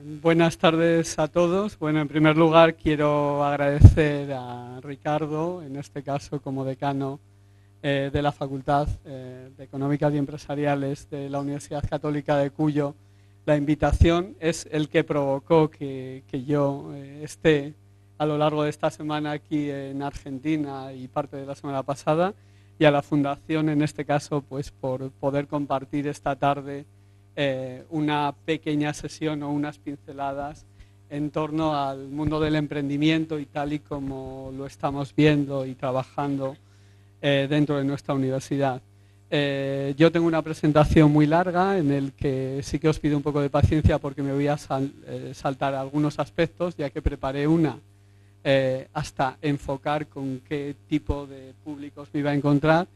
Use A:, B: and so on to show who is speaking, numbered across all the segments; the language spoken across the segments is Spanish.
A: Buenas tardes a todos. Bueno, en primer lugar quiero agradecer a Ricardo, en este caso como decano de la Facultad de Económicas y Empresariales de la Universidad Católica de Cuyo. La invitación es el que provocó que yo esté a lo largo de esta semana aquí en Argentina y parte de la semana pasada, y a la Fundación, en este caso, pues por poder compartir esta tarde una pequeña sesión o unas pinceladas en torno al mundo del emprendimiento y tal y como lo estamos viendo y trabajando dentro de nuestra universidad. Yo tengo una presentación muy larga en el que sí que os pido un poco de paciencia porque me voy a saltar algunos aspectos, ya que preparé una hasta enfocar con qué tipo de públicos me iba a encontrar,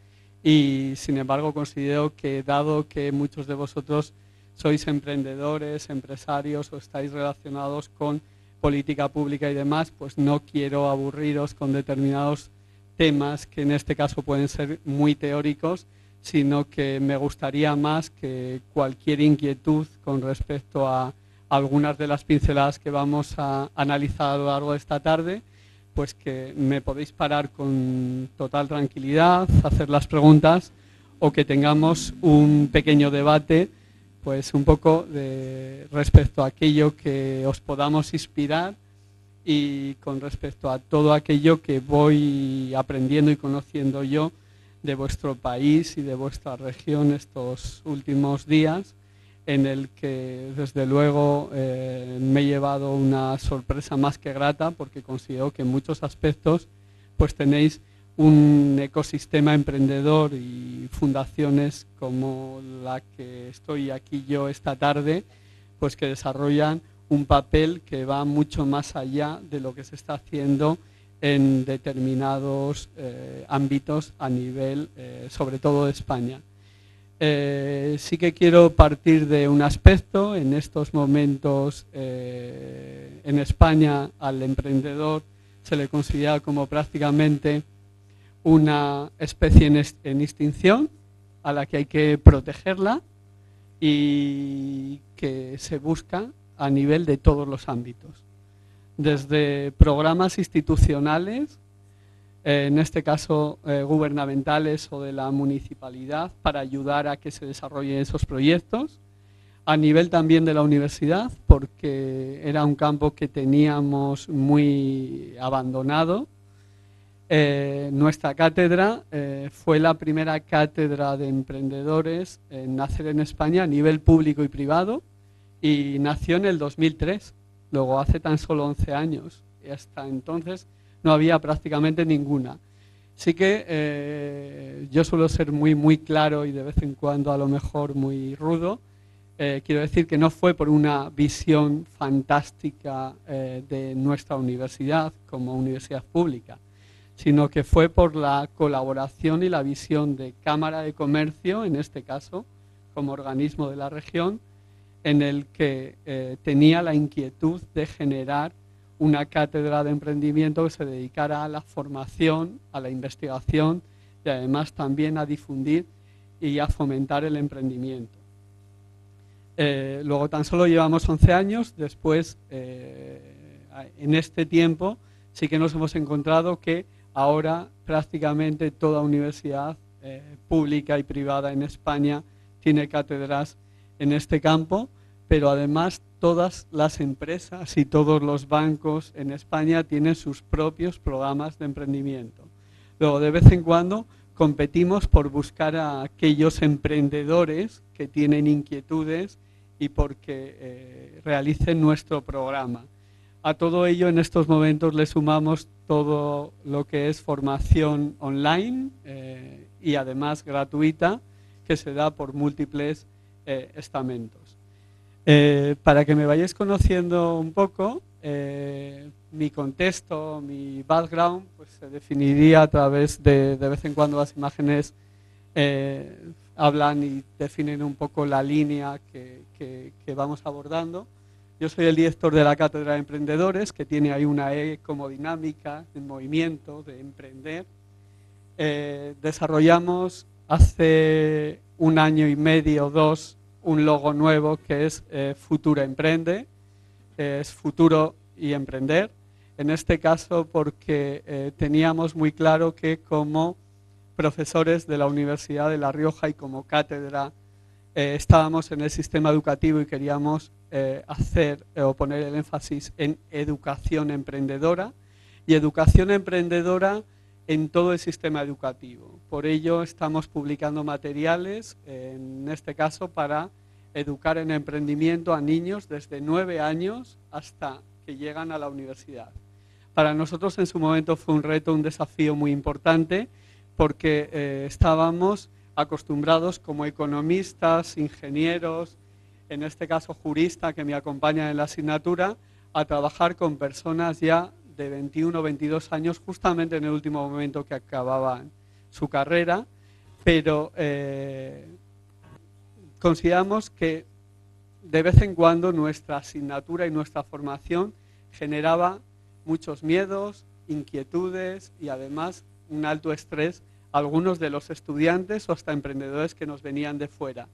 A: y sin embargo considero que, dado que muchos de vosotros sois emprendedores, empresarios o estáis relacionados con política pública y demás, pues no quiero aburriros con determinados temas que en este caso pueden ser muy teóricos, sino que me gustaría más que cualquier inquietud con respecto a algunas de las pinceladas que vamos a analizar a lo largo de esta tarde, pues que me podéis parar con total tranquilidad, hacer las preguntas, o que tengamos un pequeño debate, pues un poco respecto a aquello que os podamos inspirar y con respecto a todo aquello que voy aprendiendo y conociendo yo de vuestro país y de vuestra región estos últimos días, en el que desde luego me he llevado una sorpresa más que grata, porque considero que en muchos aspectos pues tenéis un ecosistema emprendedor y fundaciones como la que estoy aquí yo esta tarde, pues que desarrollan un papel que va mucho más allá de lo que se está haciendo en determinados ámbitos a nivel, sobre todo de España. Sí que quiero partir de un aspecto. En estos momentos en España al emprendedor se le considera como prácticamente una especie en extinción, a la que hay que protegerla y que se busca a nivel de todos los ámbitos, desde programas institucionales, en este caso gubernamentales o de la municipalidad, para ayudar a que se desarrollen esos proyectos, a nivel también de la universidad, porque era un campo que teníamos muy abandonado. Nuestra cátedra fue la primera cátedra de emprendedores en nacer en España a nivel público y privado, y nació en el 2003, luego hace tan solo 11 años, y hasta entonces no había prácticamente ninguna. Sí que yo suelo ser muy claro y de vez en cuando a lo mejor muy rudo. Quiero decir que no fue por una visión fantástica de nuestra universidad como universidad pública, sino que fue por la colaboración y la visión de Cámara de Comercio, en este caso, como organismo de la región, en el que tenía la inquietud de generar una cátedra de emprendimiento que se dedicara a la formación, a la investigación y además también a difundir y a fomentar el emprendimiento. Luego tan solo llevamos 11 años, después en este tiempo sí que nos hemos encontrado que ahora prácticamente toda universidad pública y privada en España tiene cátedras en este campo, pero además todas las empresas y todos los bancos en España tienen sus propios programas de emprendimiento. Luego, de vez en cuando competimos por buscar a aquellos emprendedores que tienen inquietudes y porque realicen nuestro programa. A todo ello, en estos momentos le sumamos todo lo que es formación online y además gratuita, que se da por múltiples estamentos. Para que me vayáis conociendo un poco, mi contexto, mi background, pues se definiría a través de vez en cuando las imágenes hablan y definen un poco la línea que vamos abordando. Yo soy el director de la Cátedra de Emprendedores, que tiene ahí una E como dinámica, en movimiento, de emprender. Desarrollamos hace un año y medio o dos un logo nuevo que es Futura Emprende. es futuro y emprender. En este caso porque teníamos muy claro que como profesores de la Universidad de La Rioja y como cátedra estábamos en el sistema educativo y queríamos hacer o poner el énfasis en educación emprendedora y educación emprendedora en todo el sistema educativo. Por ello estamos publicando materiales, en este caso para educar en emprendimiento a niños desde 9 años hasta que llegan a la universidad. Para nosotros en su momento fue un reto, un desafío muy importante porque estábamos acostumbrados como economistas, ingenieros, en este caso jurista que me acompaña en la asignatura, a trabajar con personas ya de 21 o 22 años, justamente en el último momento que acababan su carrera, pero consideramos que de vez en cuando nuestra asignatura y nuestra formación generaba muchos miedos, inquietudes y además un alto estrés a algunos de los estudiantes o hasta emprendedores que nos venían de fuera.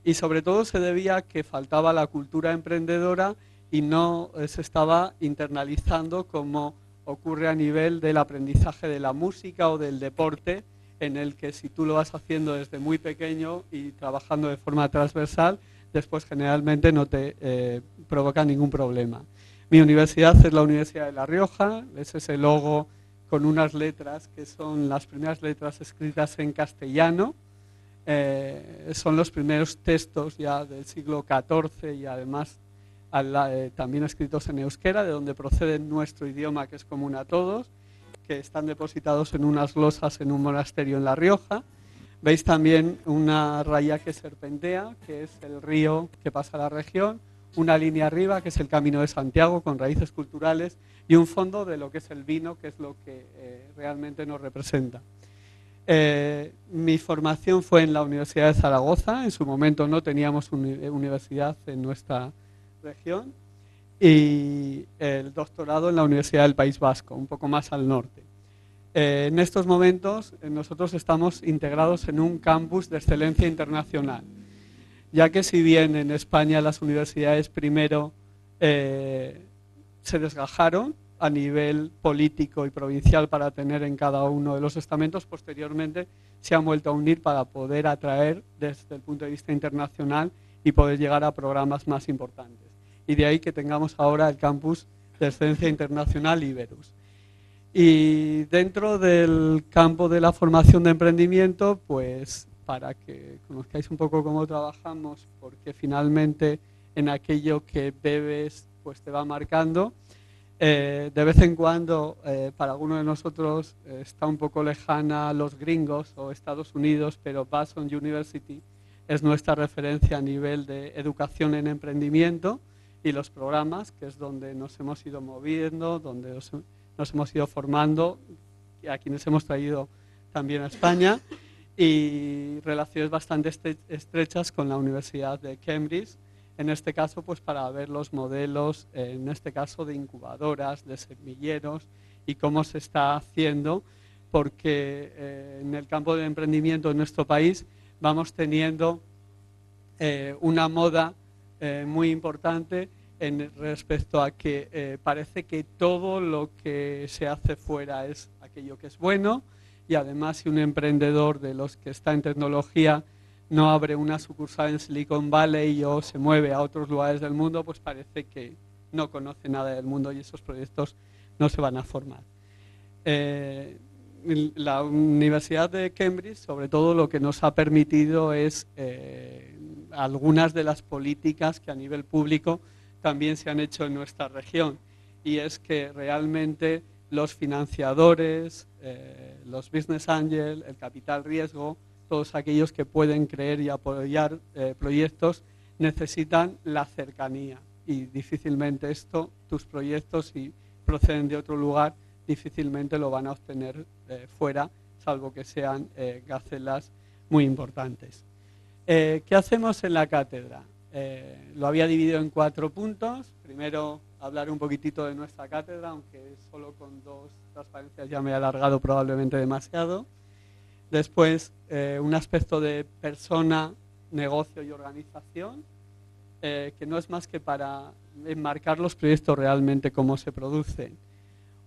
A: Y sobre todo se debía a que faltaba la cultura emprendedora y no se estaba internalizando como ocurre a nivel del aprendizaje de la música o del deporte, en el que si tú lo vas haciendo desde muy pequeño y trabajando de forma transversal, después generalmente no te provoca ningún problema. Mi universidad es la Universidad de La Rioja, es ese logo con unas letras que son las primeras letras escritas en castellano, son los primeros textos ya del siglo XIV y además también escritos en euskera, de donde procede nuestro idioma que es común a todos, que están depositados en unas losas en un monasterio en La Rioja. Veis también una raya que serpentea, que es el río que pasa a la región, una línea arriba, que es el Camino de Santiago, con raíces culturales, y un fondo de lo que es el vino, que es lo que realmente nos representa. Mi formación fue en la Universidad de Zaragoza, en su momento no teníamos universidad en nuestra región, y el doctorado en la Universidad del País Vasco, un poco más al norte. En estos momentos nosotros estamos integrados en un campus de excelencia internacional, ya que si bien en España las universidades primero se desgajaron a nivel político y provincial para tener en cada uno de los estamentos, posteriormente se han vuelto a unir para poder atraer desde el punto de vista internacional y poder llegar a programas más importantes. Y de ahí que tengamos ahora el campus de excelencia internacional Iberus. Y dentro del campo de la formación de emprendimiento, pues para que conozcáis un poco cómo trabajamos, porque finalmente en aquello que bebes pues te va marcando. De vez en cuando, para algunos de nosotros, está un poco lejana los gringos o Estados Unidos, pero Basson University es nuestra referencia a nivel de educación en emprendimiento y los programas, que es donde nos hemos ido moviendo, donde nos hemos ido formando, a quienes hemos traído también a España, y relaciones bastante estrechas con la Universidad de Cambridge, en este caso pues para ver los modelos, en este caso de incubadoras, de semilleros y cómo se está haciendo, porque en el campo del emprendimiento en nuestro país vamos teniendo una moda muy importante respecto a que parece que todo lo que se hace fuera es aquello que es bueno, y además si un emprendedor de los que está en tecnología no abre una sucursal en Silicon Valley o se mueve a otros lugares del mundo, pues parece que no conoce nada del mundo y esos proyectos no se van a formar. La Universidad de Cambridge, sobre todo, lo que nos ha permitido es algunas de las políticas que a nivel público también se han hecho en nuestra región, y es que realmente los financiadores, los business angels, el capital riesgo, todos aquellos que pueden creer y apoyar proyectos, necesitan la cercanía, y difícilmente tus proyectos, si proceden de otro lugar, difícilmente lo van a obtener fuera, salvo que sean gacelas muy importantes. ¿Qué hacemos en la cátedra? Lo había dividido en 4 puntos. Primero, hablar un poquitito de nuestra cátedra, aunque solo con 2 transparencias ya me he alargado probablemente demasiado. Después, un aspecto de persona, negocio y organización. que no es más que para enmarcar los proyectos realmente cómo se producen.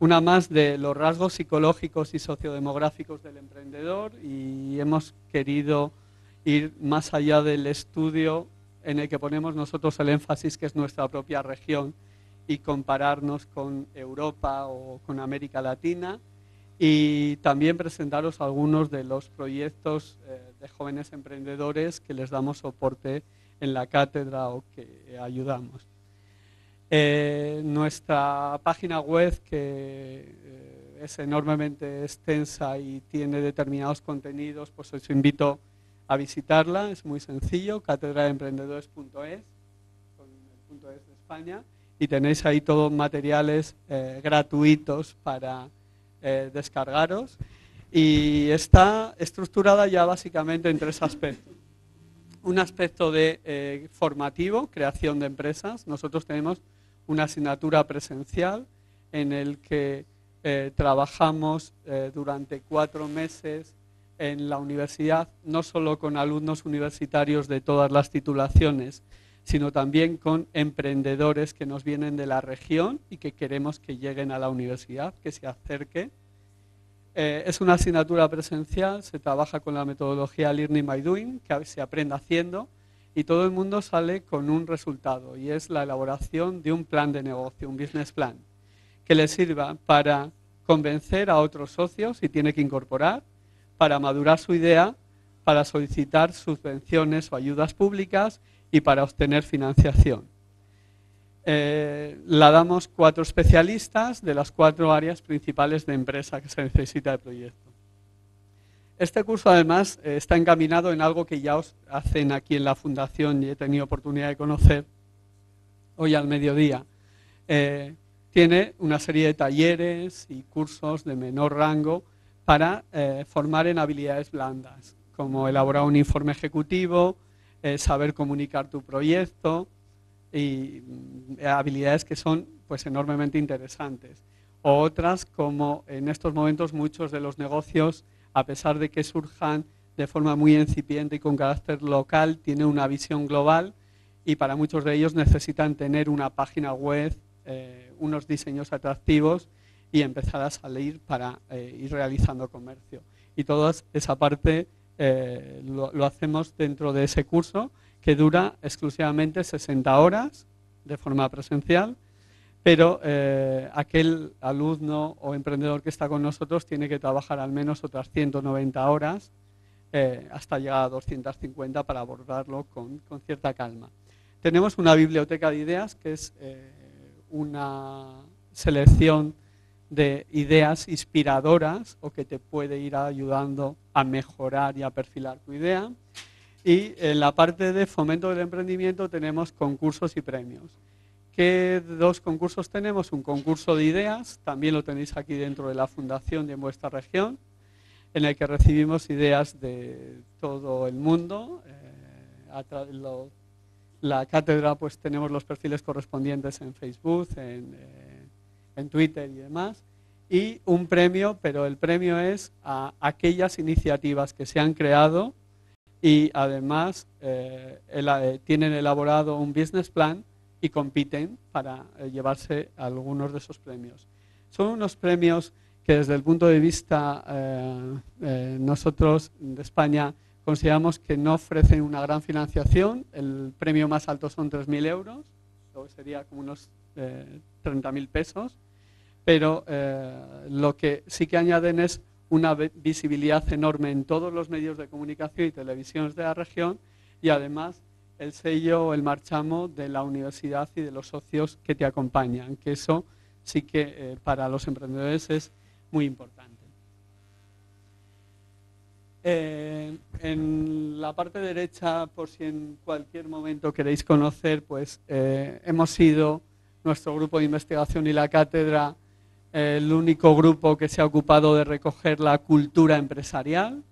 A: Una más de los rasgos psicológicos y sociodemográficos del emprendedor, y hemos querido ir más allá del estudio en el que ponemos nosotros el énfasis, que es nuestra propia región, y compararnos con Europa o con América Latina, y también presentaros algunos de los proyectos de jóvenes emprendedores que les damos soporte en la cátedra o que ayudamos. Nuestra página web, que es enormemente extensa y tiene determinados contenidos, pues os invito a visitarla. Es muy sencillo, catedraemprendedores.es, con el punto .es de España, y tenéis ahí todos materiales gratuitos para descargaros, y está estructurada ya básicamente en 3 aspectos. Un aspecto de formativo, creación de empresas. Nosotros tenemos una asignatura presencial en el que trabajamos durante 4 meses en la universidad, no solo con alumnos universitarios de todas las titulaciones, sino también con emprendedores que nos vienen de la región y que queremos que lleguen a la universidad, que se acerquen. Es una asignatura presencial, se trabaja con la metodología Learning by Doing, que se aprende haciendo, y todo el mundo sale con un resultado, y es la elaboración de un plan de negocio, un business plan, que le sirva para convencer a otros socios si tiene que incorporar, para madurar su idea, para solicitar subvenciones o ayudas públicas y para obtener financiación. La damos 4 especialistas de las 4 áreas principales de empresa que se necesita de proyecto. Este curso además está encaminado en algo que ya os hacen aquí en la Fundación y he tenido oportunidad de conocer hoy al mediodía. Tiene una serie de talleres y cursos de menor rango para formar en habilidades blandas, como elaborar un informe ejecutivo, saber comunicar tu proyecto, y habilidades que son pues enormemente interesantes. O otras, como en estos momentos muchos de los negocios, a pesar de que surjan de forma muy incipiente y con carácter local, tienen una visión global, y para muchos de ellos necesitan tener una página web, unos diseños atractivos y empezar a salir para ir realizando comercio. Y toda esa parte lo hacemos dentro de ese curso, que dura exclusivamente 60 horas de forma presencial, pero aquel alumno o emprendedor que está con nosotros tiene que trabajar al menos otras 190 horas hasta llegar a 250 para abordarlo con cierta calma. Tenemos una biblioteca de ideas, que es una selección de ideas inspiradoras o que te puede ir ayudando a mejorar y a perfilar tu idea. Y en la parte de fomento del emprendimiento tenemos concursos y premios. ¿Qué 2 concursos tenemos? Un concurso de ideas, también lo tenéis aquí dentro de la Fundación y en vuestra región, en el que recibimos ideas de todo el mundo. La cátedra, pues tenemos los perfiles correspondientes en Facebook, en Twitter y demás. Y un premio, pero el premio es a aquellas iniciativas que se han creado y además tienen elaborado un business plan y compiten para llevarse algunos de esos premios. Son unos premios que desde el punto de vista nosotros de España consideramos que no ofrecen una gran financiación. El premio más alto son 3.000 euros, lo sería como unos 30.000 pesos, pero lo que sí que añaden es una visibilidad enorme en todos los medios de comunicación y televisiones de la región, y además el sello o el marchamo de la universidad y de los socios que te acompañan, que eso sí que para los emprendedores es muy importante. En la parte derecha, por si en cualquier momento queréis conocer, pues hemos sido, nuestro grupo de investigación y la cátedra, el único grupo que se ha ocupado de recoger la cultura empresarial.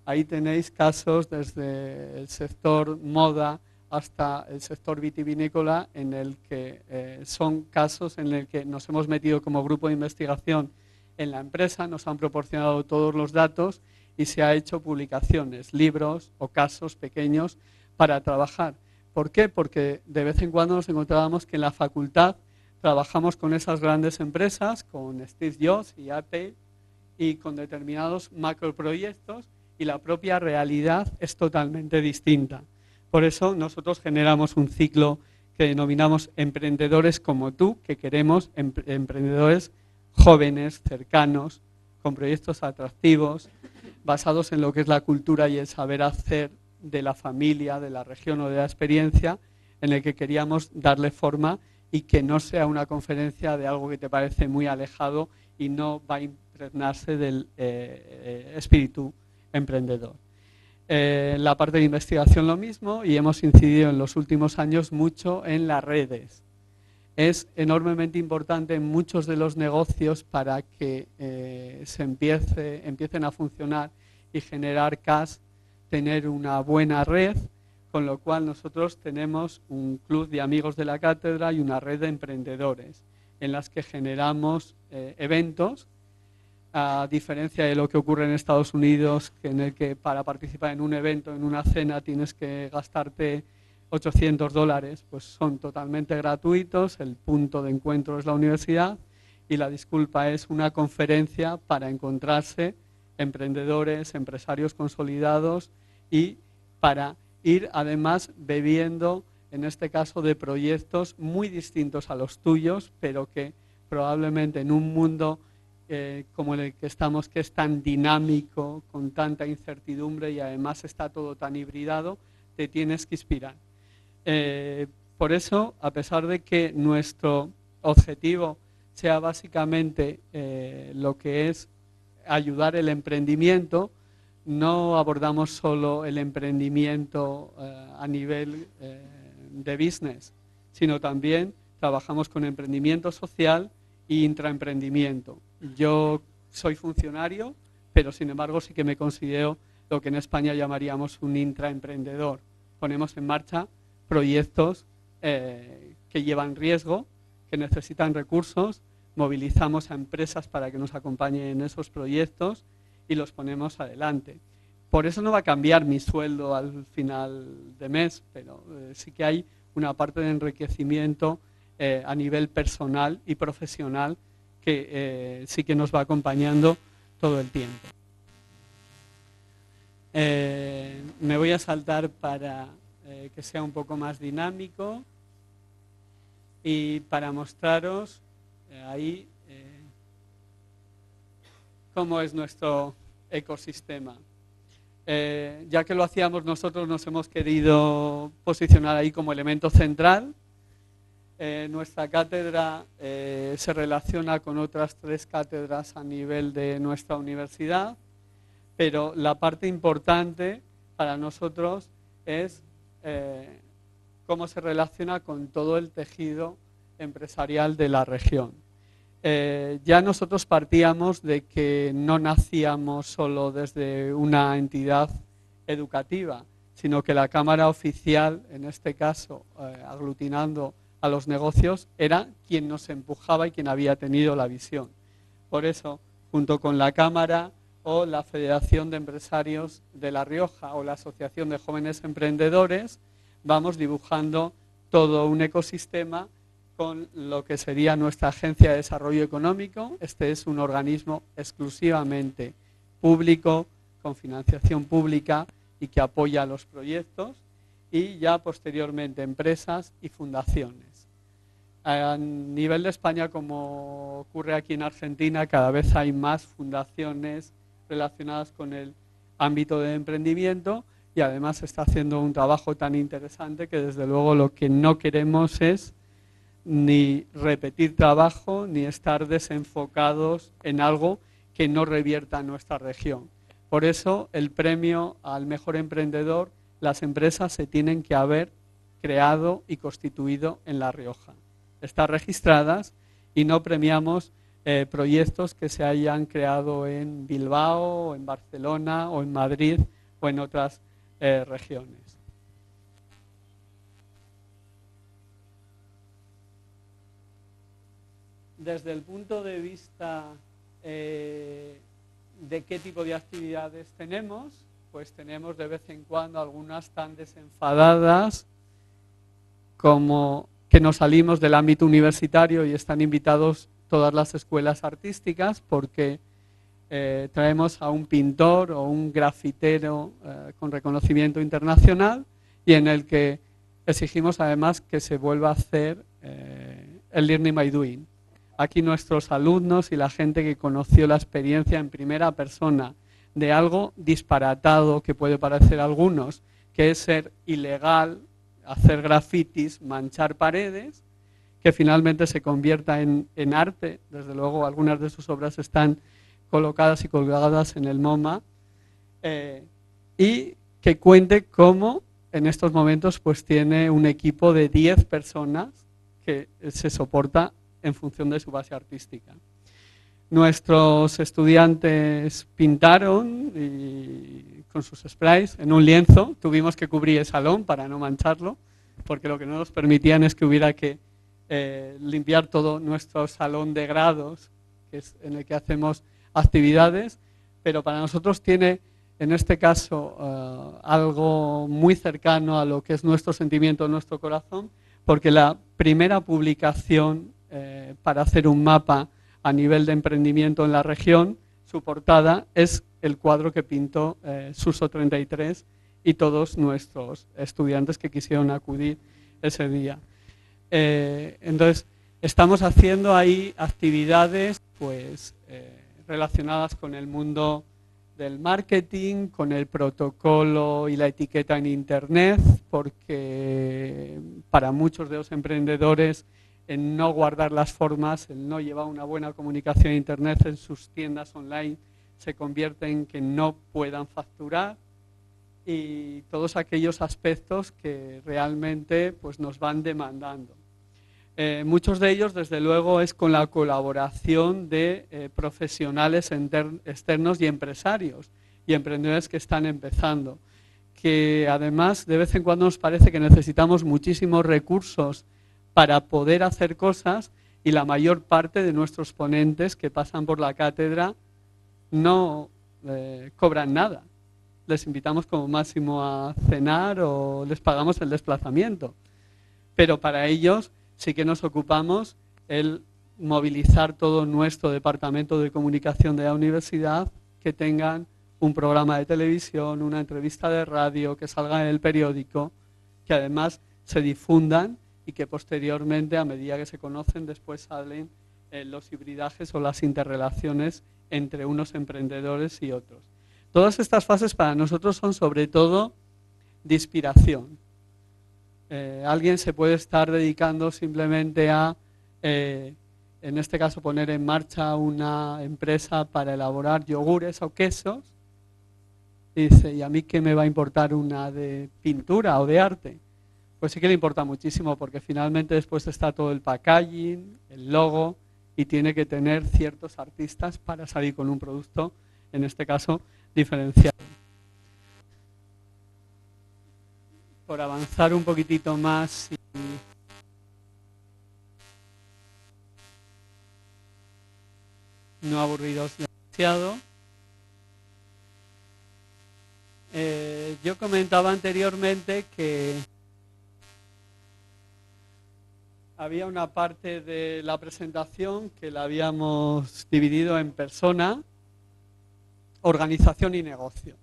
A: Ahí tenéis casos desde el sector moda hasta el sector vitivinícola, en el que son casos en el que nos hemos metido como grupo de investigación en la empresa, nos han proporcionado todos los datos y se ha hecho publicaciones, libros o casos pequeños para trabajar. ¿Por qué? Porque de vez en cuando nos encontrábamos que en la facultad trabajamos con esas grandes empresas, con Steve Jobs y Apple, y con determinados macroproyectos, y la propia realidad es totalmente distinta. Por eso nosotros generamos un ciclo que denominamos emprendedores como tú, que queremos emprendedores jóvenes, cercanos, con proyectos atractivos, basados en lo que es la cultura y el saber hacer de la familia, de la región o de la experiencia, en el que queríamos darle forma y que no sea una conferencia de algo que te parece muy alejado y no va a impregnarse del espíritu emprendedor. La parte de investigación lo mismo, y hemos incidido en los últimos años mucho en las redes. Es enormemente importante en muchos de los negocios para que empiecen a funcionar y generar cash, tener una buena red, con lo cual nosotros tenemos un club de amigos de la cátedra y una red de emprendedores en las que generamos eventos, a diferencia de lo que ocurre en Estados Unidos, en el que para participar en un evento, en una cena, tienes que gastarte $800, pues son totalmente gratuitos, el punto de encuentro es la universidad y la disculpa es una conferencia para encontrarse emprendedores, empresarios consolidados y para ir además bebiendo, en este caso, de proyectos muy distintos a los tuyos, pero que probablemente en un mundo como el que estamos, que es tan dinámico, con tanta incertidumbre y además está todo tan hibridado, te tienes que inspirar. Por eso, a pesar de que nuestro objetivo sea básicamente lo que es ayudar el emprendimiento, no abordamos solo el emprendimiento a nivel de business, sino también trabajamos con emprendimiento social e intraemprendimiento. Yo soy funcionario, pero sin embargo sí que me considero lo que en España llamaríamos un intraemprendedor. Ponemos en marcha proyectos que llevan riesgo, que necesitan recursos, movilizamos a empresas para que nos acompañen en esos proyectos y los ponemos adelante. Por eso no va a cambiar mi sueldo al final de mes, pero sí que hay una parte de enriquecimiento a nivel personal y profesional que sí que nos va acompañando todo el tiempo. Me voy a saltar para que sea un poco más dinámico y para mostraros ahí cómo es nuestro ecosistema. Ya que lo hacíamos nosotros, nos hemos querido posicionar ahí como elemento central. Nuestra cátedra se relaciona con otras 3 cátedras a nivel de nuestra universidad, pero la parte importante para nosotros es cómo se relaciona con todo el tejido empresarial de la región. Ya nosotros partíamos de que no nacíamos solo desde una entidad educativa, sino que la Cámara Oficial, en este caso aglutinando a los negocios, era quien nos empujaba y quien había tenido la visión. Por eso, junto con la Cámara o la Federación de Empresarios de La Rioja o la Asociación de Jóvenes Emprendedores, vamos dibujando todo un ecosistema con lo que sería nuestra Agencia de Desarrollo Económico. Este es un organismo exclusivamente público, con financiación pública y que apoya los proyectos, y ya posteriormente empresas y fundaciones. A nivel de España, como ocurre aquí en Argentina, cada vez hay más fundaciones relacionadas con el ámbito de emprendimiento y además se está haciendo un trabajo tan interesante que desde luego lo que no queremos es ni repetir trabajo ni estar desenfocados en algo que no revierta en nuestra región. Por eso el premio al mejor emprendedor, las empresas se tienen que haber creado y constituido en La Rioja, estar registradas, y no premiamos proyectos que se hayan creado en Bilbao, o en Barcelona, o en Madrid, o en otras regiones. Desde el punto de vista de qué tipo de actividades tenemos, pues tenemos de vez en cuando algunas tan desenfadadas como que nos salimos del ámbito universitario y están invitados todas las escuelas artísticas porque traemos a un pintor o un grafitero con reconocimiento internacional y en el que exigimos además que se vuelva a hacer el Learning by Doing. Aquí nuestros alumnos y la gente que conoció la experiencia en primera persona de algo disparatado que puede parecer a algunos, que es ser ilegal, hacer grafitis, manchar paredes, que finalmente se convierta en arte. Desde luego algunas de sus obras están colocadas y colgadas en el MoMA, y que cuente cómo en estos momentos pues tiene un equipo de 10 personas que se soporta en función de su base artística. Nuestros estudiantes pintaron y, con sus sprays en un lienzo. Tuvimos que cubrir el salón para no mancharlo, porque lo que no nos permitían es que hubiera que limpiar todo nuestro salón de grados, que es en el que hacemos actividades, pero para nosotros tiene, en este caso, algo muy cercano a lo que es nuestro sentimiento, nuestro corazón, porque la primera publicación para hacer un mapa a nivel de emprendimiento en la región, su portada es el cuadro que pintó Suso 33 y todos nuestros estudiantes que quisieron acudir ese día. Entonces, estamos haciendo ahí actividades pues, relacionadas con el mundo del marketing, con el protocolo y la etiqueta en Internet, porque para muchos de los emprendedores el no guardar las formas, el no llevar una buena comunicación en Internet en sus tiendas online se convierte en que no puedan facturar, y todos aquellos aspectos que realmente pues, nos van demandando. Muchos de ellos, desde luego, es con la colaboración de profesionales externos y empresarios y emprendedores que están empezando, que además de vez en cuando nos parece que necesitamos muchísimos recursos para poder hacer cosas, y la mayor parte de nuestros ponentes que pasan por la cátedra no cobran nada. Les invitamos como máximo a cenar o les pagamos el desplazamiento, pero para ellos sí que nos ocupamos el movilizar todo nuestro departamento de comunicación de la universidad, que tengan un programa de televisión, una entrevista de radio, que salga en el periódico, que además se difundan y que posteriormente, a medida que se conocen, después salen los hibridajes o las interrelaciones entre unos emprendedores y otros. Todas estas fases para nosotros son sobre todo de inspiración. Alguien se puede estar dedicando simplemente a, en este caso, poner en marcha una empresa para elaborar yogures o quesos. Y dice, ¿y a mí qué me va a importar una de pintura o de arte? Pues sí que le importa muchísimo, porque finalmente después está todo el packaging, el logo, y tiene que tener ciertos artistas para salir con un producto, en este caso, diferenciado. Por avanzar un poquitito más y no aburriros demasiado. Yo comentaba anteriormente que había una parte de la presentación que la habíamos dividido en persona, organización y negocio.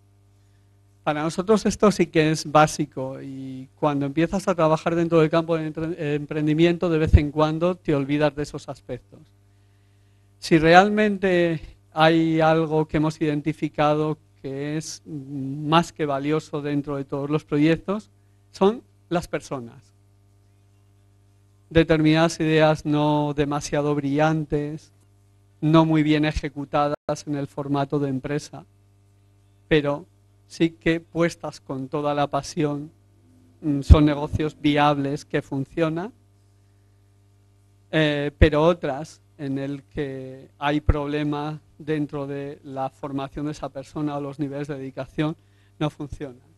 A: Para nosotros esto sí que es básico, y cuando empiezas a trabajar dentro del campo de emprendimiento, de vez en cuando te olvidas de esos aspectos. Si realmente hay algo que hemos identificado que es más que valioso dentro de todos los proyectos, son las personas. Determinadas ideas no demasiado brillantes, no muy bien ejecutadas en el formato de empresa, pero sí que puestas con toda la pasión, son negocios viables que funcionan, pero otras en el que hay problemas dentro de la formación de esa persona o los niveles de dedicación no funcionan.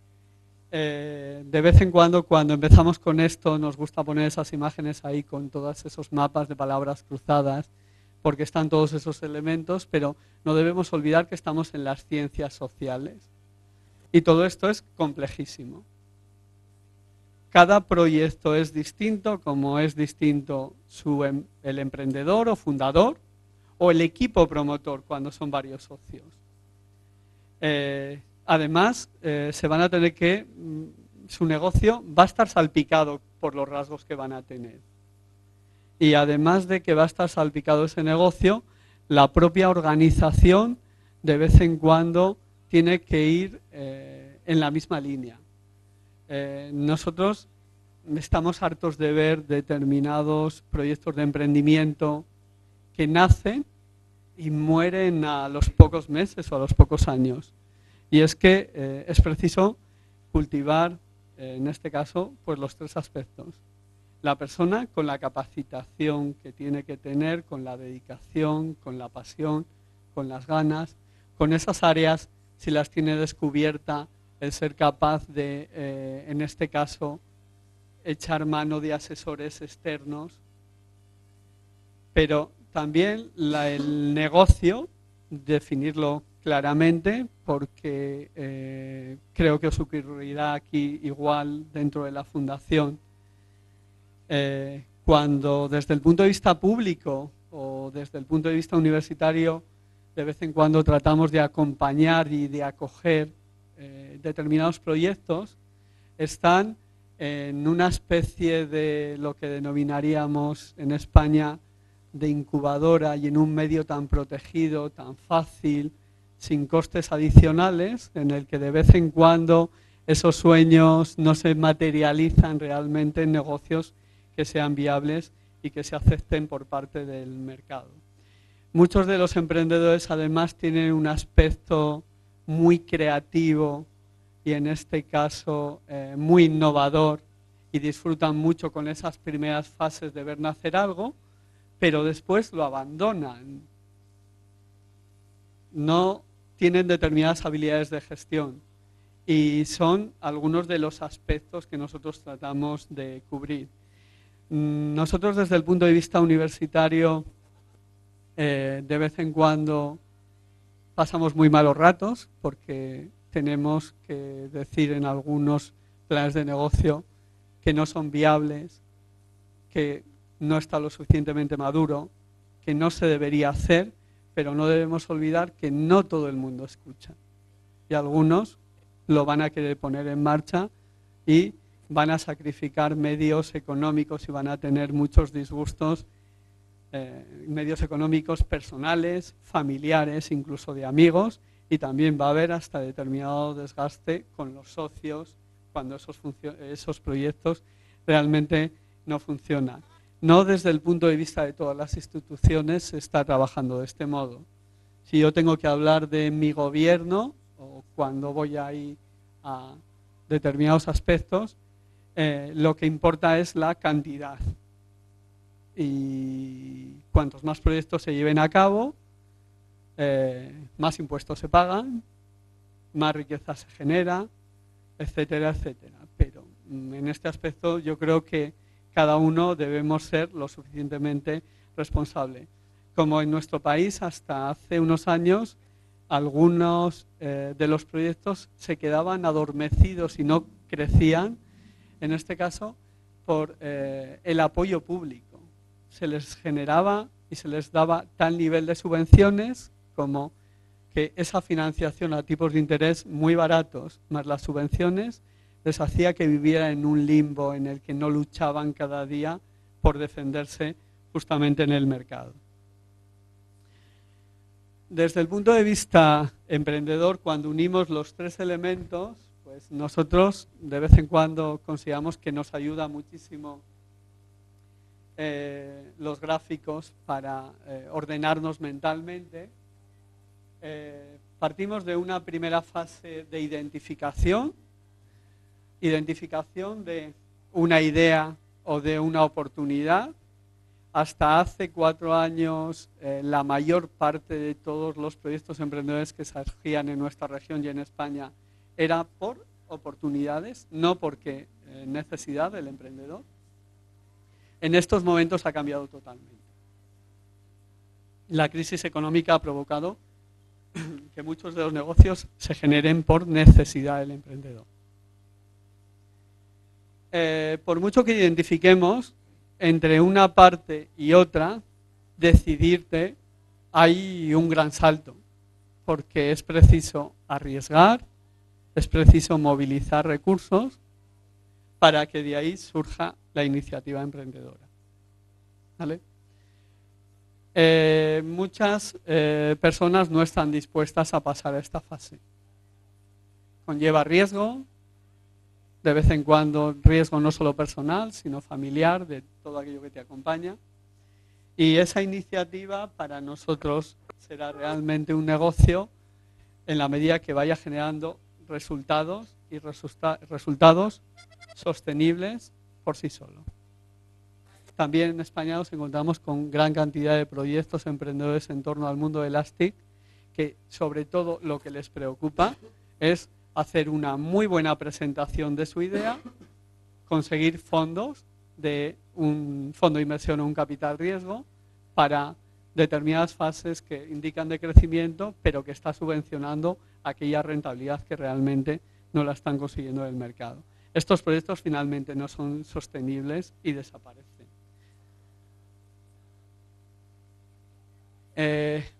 A: De vez en cuando empezamos con esto, nos gusta poner esas imágenes ahí con todos esos mapas de palabras cruzadas, porque están todos esos elementos, pero no debemos olvidar que estamos en las ciencias sociales. Y todo esto es complejísimo. cada proyecto es distinto, como es distinto el emprendedor o fundador o el equipo promotor cuando son varios socios. Además, se van a tener que, su negocio va a estar salpicado por los rasgos que van a tener. Y además de que va a estar salpicado ese negocio, la propia organización de vez en cuando tiene que ir en la misma línea. Nosotros estamos hartos de ver determinados proyectos de emprendimiento que nacen y mueren a los pocos meses o a los pocos años. Y es que es preciso cultivar, en este caso, pues los tres aspectos. La persona con la capacitación que tiene que tener, con la dedicación, con la pasión, con las ganas, con esas áreas, si las tiene descubierta, el ser capaz de, en este caso, echar mano de asesores externos, pero también el negocio, definirlo claramente, porque creo que os ocurrirá aquí igual dentro de la fundación. Cuando desde el punto de vista público o desde el punto de vista universitario, de vez en cuando tratamos de acompañar y de acoger determinados proyectos, están en una especie de lo que denominaríamos en España de incubadora y en un medio tan protegido, tan fácil, sin costes adicionales, en el que de vez en cuando esos sueños no se materializan realmente en negocios que sean viables y que se acepten por parte del mercado. Muchos de los emprendedores además tienen un aspecto muy creativo y en este caso muy innovador y disfrutan mucho con esas primeras fases de ver nacer algo, pero después lo abandonan. No tienen determinadas habilidades de gestión y son algunos de los aspectos que nosotros tratamos de cubrir. Nosotros desde el punto de vista universitario de vez en cuando pasamos muy malos ratos porque tenemos que decir en algunos planes de negocio que no son viables, que no está lo suficientemente maduro, que no se debería hacer, pero no debemos olvidar que no todo el mundo escucha. Y algunos lo van a querer poner en marcha y van a sacrificar medios económicos y van a tener muchos disgustos, medios económicos personales, familiares, incluso de amigos, y también va a haber hasta determinado desgaste con los socios cuando esos proyectos realmente no funcionan. No desde el punto de vista de todas las instituciones se está trabajando de este modo. Si yo tengo que hablar de mi gobierno o cuando voy ahí a determinados aspectos, lo que importa es la cantidad. Y cuantos más proyectos se lleven a cabo, más impuestos se pagan, más riqueza se genera, etcétera, etcétera. Pero en este aspecto yo creo que cada uno debemos ser lo suficientemente responsable. Como en nuestro país hasta hace unos años, algunos de los proyectos se quedaban adormecidos y no crecían, en este caso por el apoyo público. Se les generaba y se les daba tal nivel de subvenciones como que esa financiación a tipos de interés muy baratos, más las subvenciones, les hacía que vivieran en un limbo en el que no luchaban cada día por defenderse justamente en el mercado. Desde el punto de vista emprendedor, cuando unimos los tres elementos, pues nosotros de vez en cuando consideramos que nos ayuda muchísimo los gráficos para ordenarnos mentalmente. Partimos de una primera fase de identificación de una idea o de una oportunidad. Hasta hace 4 años, la mayor parte de todos los proyectos emprendedores que surgían en nuestra región y en España era por oportunidades, no porque necesidad del emprendedor. En estos momentos ha cambiado totalmente. La crisis económica ha provocado que muchos de los negocios se generen por necesidad del emprendedor. por mucho que identifiquemos entre una parte y otra, decidirte, hay un gran salto, porque es preciso arriesgar, es preciso movilizar recursos para que de ahí surja la iniciativa emprendedora. ¿Vale? Muchas personas no están dispuestas a pasar a esta fase. Conlleva riesgo, de vez en cuando riesgo no solo personal, sino familiar, de todo aquello que te acompaña. Y esa iniciativa para nosotros será realmente un negocio en la medida que vaya generando resultados y resultados sostenibles por sí solo. También en España nos encontramos con gran cantidad de proyectos emprendedores en torno al mundo del ELASTIC, que sobre todo lo que les preocupa es hacer una muy buena presentación de su idea, conseguir fondos de un fondo de inversión o un capital riesgo para determinadas fases que indican de crecimiento, pero que está subvencionando aquella rentabilidad que realmente no la están consiguiendo en el mercado. Estos proyectos finalmente no son sostenibles y desaparecen.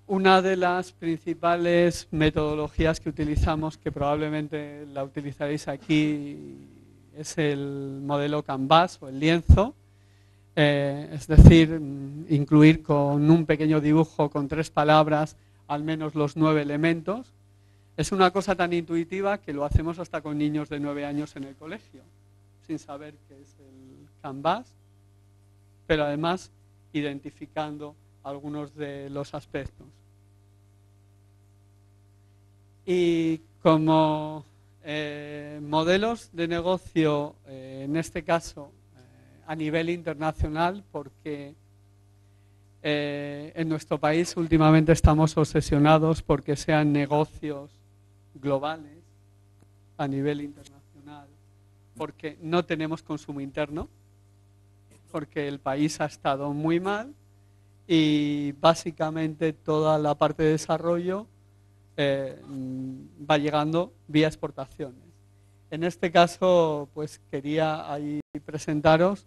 A: Una de las principales metodologías que utilizamos, que probablemente la utilizaréis aquí, es el modelo Canvas o el lienzo. Es decir, incluir con un pequeño dibujo con 3 palabras al menos los 9 elementos. Es una cosa tan intuitiva que lo hacemos hasta con niños de 9 años en el colegio, sin saber qué es el Canvas, pero además identificando algunos de los aspectos. Y como modelos de negocio, en este caso a nivel internacional, porque en nuestro país últimamente estamos obsesionados porque sean negocios globales a nivel internacional, porque no tenemos consumo interno, porque el país ha estado muy mal y básicamente toda la parte de desarrollo va llegando vía exportaciones. En este caso, pues quería ahí presentaros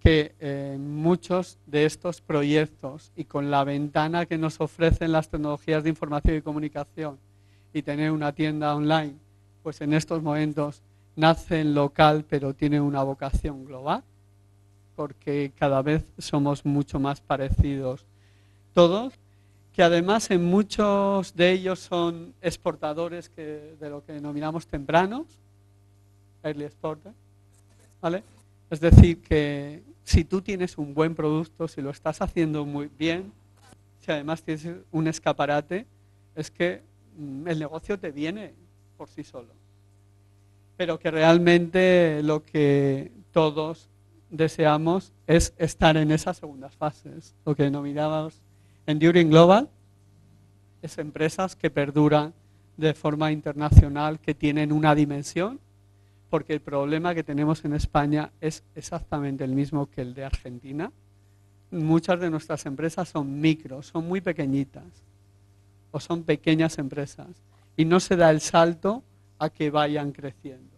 A: que muchos de estos proyectos y con la ventana que nos ofrecen las tecnologías de información y comunicación y tener una tienda online, pues en estos momentos nacen local pero tienen una vocación global, porque cada vez somos mucho más parecidos todos, que además en muchos de ellos son exportadores de lo que denominamos tempranos, early exporter, ¿vale? Es decir, que si tú tienes un buen producto, si lo estás haciendo muy bien, si además tienes un escaparate, es que el negocio te viene por sí solo. Pero que realmente lo que todos deseamos es estar en esas segundas fases, lo que denominamos Enduring Global, es empresas que perduran de forma internacional, que tienen una dimensión, porque el problema que tenemos en España es exactamente el mismo que el de Argentina. Muchas de nuestras empresas son micros, son muy pequeñitas, o son pequeñas empresas, y no se da el salto a que vayan creciendo.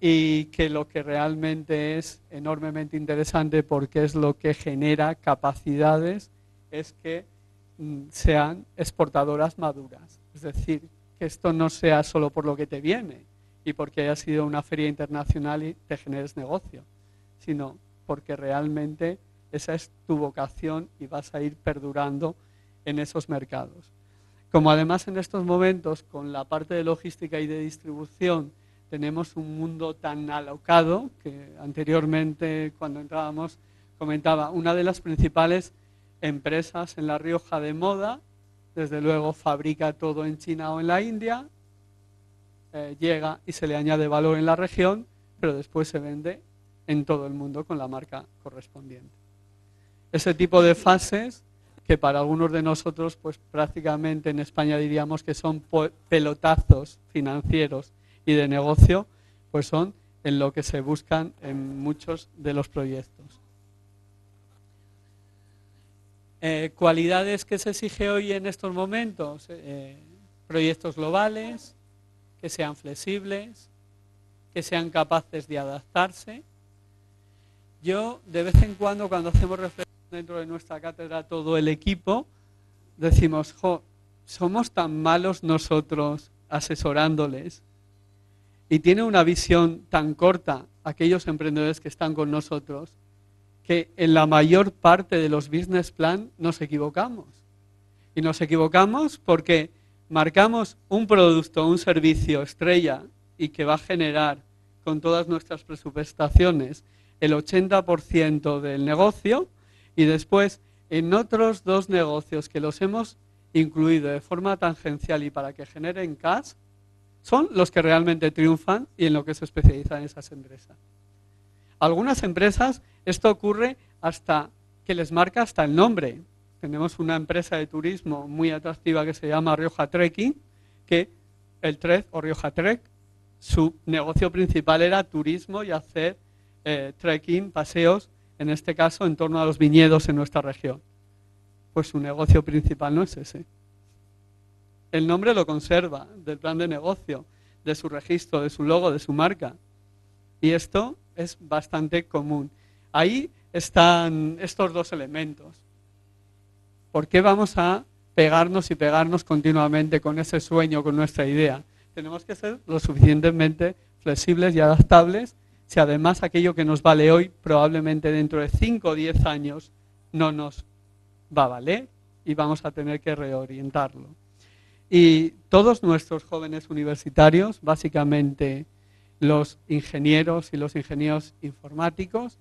A: Y que lo que realmente es enormemente interesante, porque es lo que genera capacidades, es que sean exportadoras maduras. Es decir, que esto no sea solo por lo que te viene y porque haya sido una feria internacional y te generes negocio, sino porque realmente esa es tu vocación y vas a ir perdurando en esos mercados. Como además en estos momentos, con la parte de logística y de distribución, tenemos un mundo tan alocado, que anteriormente cuando entrábamos comentaba, una de las principales empresas en La Rioja de moda, desde luego fabrica todo en China o en la India, llega y se le añade valor en la región, pero después se vende en todo el mundo con la marca correspondiente. Ese tipo de fases que para algunos de nosotros, pues prácticamente en España diríamos que son pelotazos financieros y de negocio, pues son en lo que se buscan en muchos de los proyectos. Cualidades que se exige hoy en estos momentos, proyectos globales, que sean flexibles, que sean capaces de adaptarse, Yo, de vez en cuando hacemos reflexión dentro de nuestra cátedra, todo el equipo, decimos, jo, somos tan malos nosotros asesorándoles y tiene una visión tan corta aquellos emprendedores que están con nosotros que en la mayor parte de los business plan nos equivocamos. Y nos equivocamos porque marcamos un producto, un servicio estrella y que va a generar con todas nuestras presupuestaciones el 80% del negocio y después en otros dos negocios que los hemos incluido de forma tangencial y para que generen cash, son los que realmente triunfan y en lo que se especializan esas empresas. Algunas empresas esto ocurre hasta que les marca hasta el nombre. Tenemos una empresa de turismo muy atractiva que se llama Rioja Trekking, que el Trek o Rioja Trek, su negocio principal era turismo y hacer trekking, paseos, en este caso en torno a los viñedos en nuestra región. Pues su negocio principal no es ese. El nombre lo conserva del plan de negocio, de su registro, de su logo, de su marca. Y esto es bastante común. Ahí están estos dos elementos. ¿Por qué vamos a pegarnos y pegarnos continuamente con ese sueño, con nuestra idea? Tenemos que ser lo suficientemente flexibles y adaptables si además aquello que nos vale hoy probablemente dentro de 5 o 10 años no nos va a valer y vamos a tener que reorientarlo. Y todos nuestros jóvenes universitarios, básicamente los ingenieros y los ingenieros informáticos,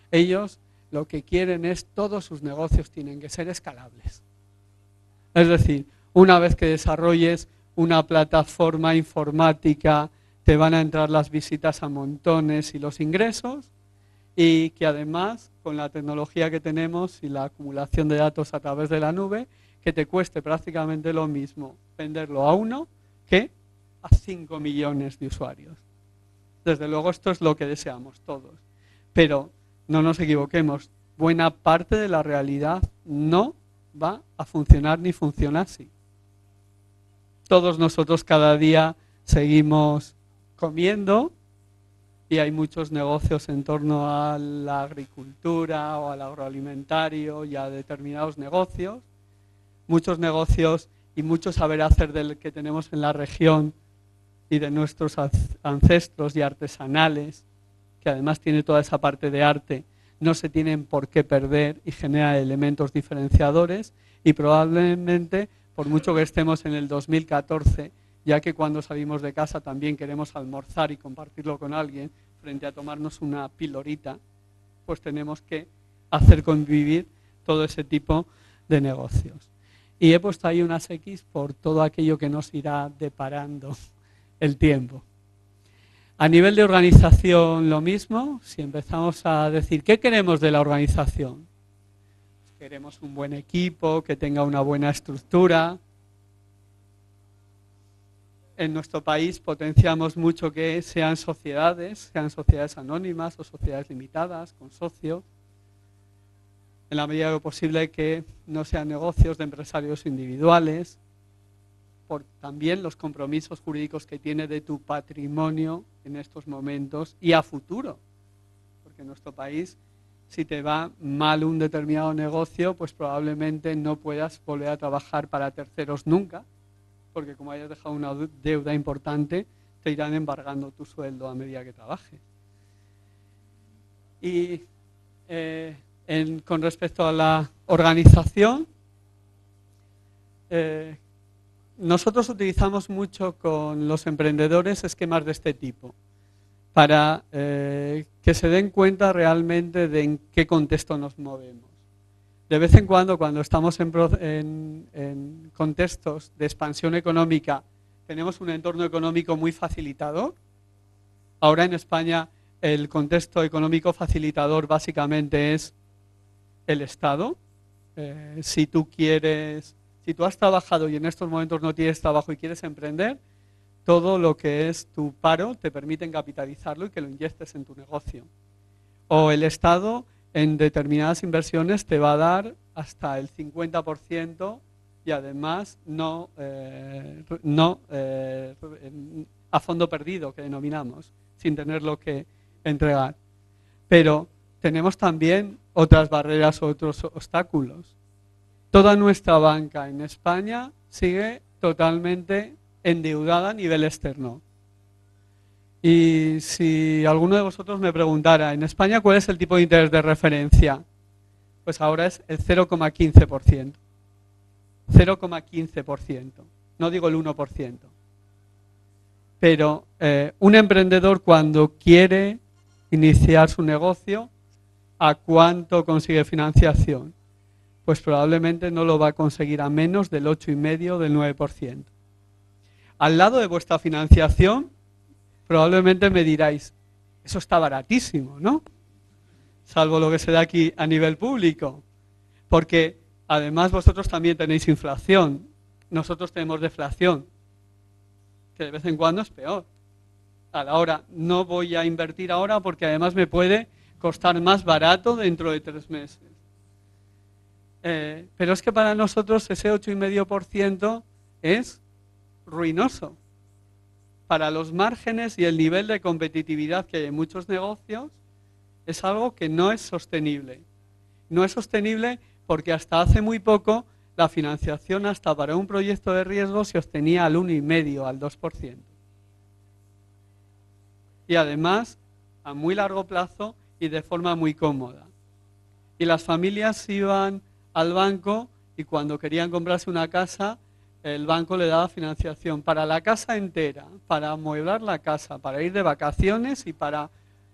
A: ellos lo que quieren es todos sus negocios tienen que ser escalables. Es decir, una vez que desarrolles una plataforma informática, te van a entrar las visitas a montones y los ingresos, y que además, con la tecnología que tenemos y la acumulación de datos a través de la nube, que te cueste prácticamente lo mismo venderlo a uno que a 5 millones de usuarios. Desde luego esto es lo que deseamos todos. Pero no nos equivoquemos, buena parte de la realidad no va a funcionar ni funciona así. Todos nosotros cada día seguimos comiendo y hay muchos negocios en torno a la agricultura o al agroalimentario y a determinados negocios. Muchos negocios y mucho saber hacer del que tenemos en la región y de nuestros ancestros y artesanales, que además tiene toda esa parte de arte, no se tienen por qué perder y genera elementos diferenciadores y probablemente, por mucho que estemos en el 2014, ya que cuando salimos de casa también queremos almorzar y compartirlo con alguien frente a tomarnos una pildorita, pues tenemos que hacer convivir todo ese tipo de negocios. Y he puesto ahí unas X por todo aquello que nos irá deparando el tiempo. A nivel de organización lo mismo, si empezamos a decir ¿qué queremos de la organización? Queremos un buen equipo, que tenga una buena estructura. En nuestro país potenciamos mucho que sean sociedades anónimas o sociedades limitadas, con socios. En la medida de lo posible que no sean negocios de empresarios individuales, por también los compromisos jurídicos que tiene de tu patrimonio en estos momentos y a futuro. Porque en nuestro país, si te va mal un determinado negocio, pues probablemente no puedas volver a trabajar para terceros nunca, porque como hayas dejado una deuda importante, te irán embargando tu sueldo a medida que trabajes. Y con respecto a la organización, nosotros utilizamos mucho con los emprendedores esquemas de este tipo para que se den cuenta realmente de en qué contexto nos movemos. De vez en cuando estamos en contextos de expansión económica, tenemos un entorno económico muy facilitador. Ahora en España el contexto económico facilitador básicamente es el Estado. Si tú has trabajado y en estos momentos no tienes trabajo y quieres emprender, todo lo que es tu paro te permiten capitalizarlo y que lo inyectes en tu negocio. O el Estado en determinadas inversiones te va a dar hasta el 50% y además no a fondo perdido, que denominamos, sin tenerlo que entregar. Pero tenemos también otras barreras, otros obstáculos. Toda nuestra banca en España sigue totalmente endeudada a nivel externo. Y si alguno de vosotros me preguntara, en España, ¿cuál es el tipo de interés de referencia? Pues ahora es el 0,15%. 0,15%. No digo el 1%. Pero un emprendedor cuando quiere iniciar su negocio, ¿a cuánto consigue financiación? Pues probablemente no lo va a conseguir a menos del 8,5%, del 9%. Al lado de vuestra financiación, probablemente me diráis, eso está baratísimo, ¿no? Salvo lo que se da aquí a nivel público. Porque además vosotros también tenéis inflación, nosotros tenemos deflación, que de vez en cuando es peor. A la hora, no voy a invertir ahora porque además me puede costar más barato dentro de 3 meses. Pero es que para nosotros ese 8,5% es ruinoso. Para los márgenes y el nivel de competitividad que hay en muchos negocios, es algo que no es sostenible. No es sostenible porque hasta hace muy poco la financiación hasta para un proyecto de riesgo se obtenía al 1,5%, al 2%. Y además, a muy largo plazo y de forma muy cómoda. Y las familias iban al banco y cuando querían comprarse una casa, el banco le daba financiación para la casa entera, para amueblar la casa, para ir de vacaciones y para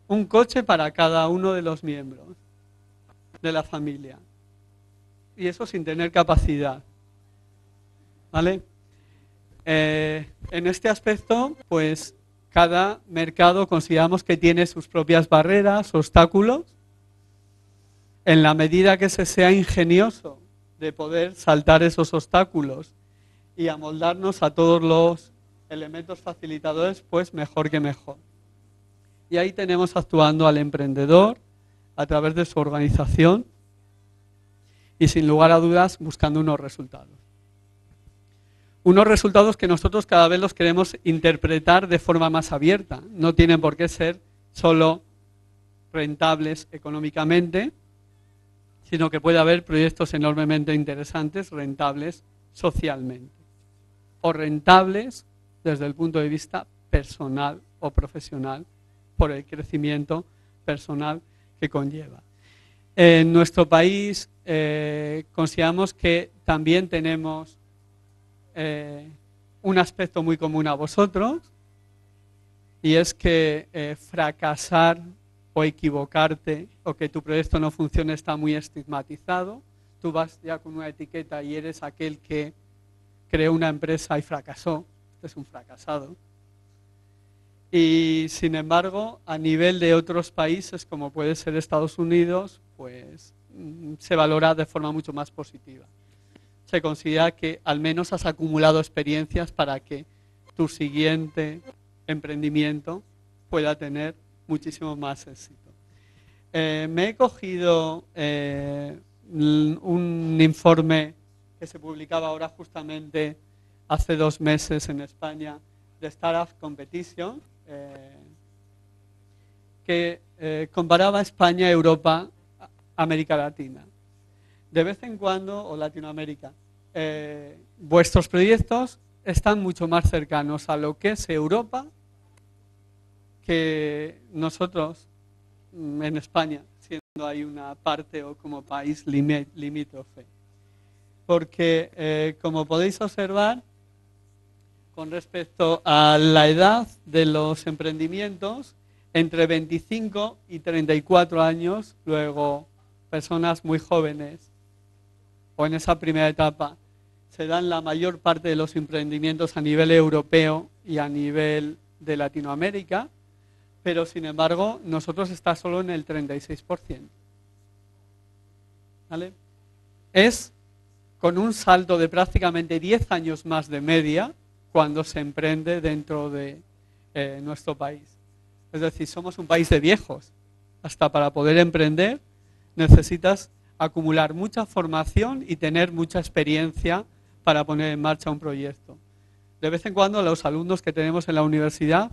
A: un coche para cada uno de los miembros de la familia. Y eso sin tener capacidad. ¿Vale? En este aspecto, pues cada mercado consideramos que tiene sus propias barreras, obstáculos. En la medida que se sea ingenioso de poder saltar esos obstáculos y amoldarnos a todos los elementos facilitadores, pues mejor que mejor. Y ahí tenemos actuando al emprendedor a través de su organización y sin lugar a dudas buscando unos resultados. Unos resultados que nosotros cada vez los queremos interpretar de forma más abierta. No tienen por qué ser solo rentables económicamente, sino que puede haber proyectos enormemente interesantes, rentables socialmente. O rentables desde el punto de vista personal o profesional, por el crecimiento personal que conlleva. En nuestro país consideramos que también tenemos un aspecto muy común a vosotros, y es que fracasar o equivocarte o que tu proyecto no funcione está muy estigmatizado. Tú vas ya con una etiqueta y eres aquel que creó una empresa y fracasó. Este es un fracasado. Y sin embargo, a nivel de otros países, como puede ser Estados Unidos, pues se valora de forma mucho más positiva. Se considera que al menos has acumulado experiencias para que tu siguiente emprendimiento pueda tener muchísimo más éxito. Me he cogido un informe que se publicaba ahora justamente hace 2 meses en España de Startup Competition, que comparaba España, Europa, América Latina. De vez en cuando, o Latinoamérica, vuestros proyectos están mucho más cercanos a lo que es Europa que nosotros en España, siendo ahí una parte o como país limítrofe. Porque, como podéis observar, con respecto a la edad de los emprendimientos, entre 25 y 34 años, luego personas muy jóvenes, o en esa primera etapa, se dan la mayor parte de los emprendimientos a nivel europeo y a nivel de Latinoamérica, pero sin embargo nosotros está solo en el 36%. ¿Vale? Es con un salto de prácticamente 10 años más de media cuando se emprende dentro de nuestro país. Es decir, somos un país de viejos. Hasta para poder emprender necesitas acumular mucha formación y tener mucha experiencia para poner en marcha un proyecto. De vez en cuando los alumnos que tenemos en la universidad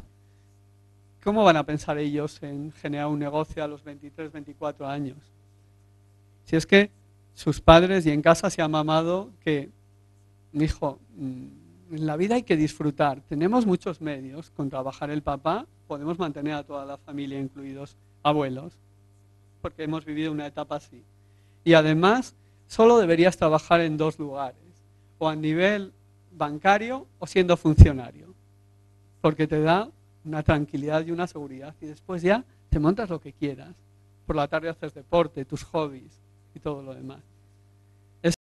A: ¿cómo van a pensar ellos en generar un negocio a los 23, 24 años? Si es que sus padres y en casa se han mamado que, hijo, en la vida hay que disfrutar. Tenemos muchos medios. Con trabajar el papá podemos mantener a toda la familia, incluidos abuelos, porque hemos vivido una etapa así. Y además, solo deberías trabajar en 2 lugares, o a nivel bancario o siendo funcionario, porque te da una tranquilidad y una seguridad. Y después ya te montas lo que quieras. Por la tarde haces deporte, tus hobbies y todo lo demás.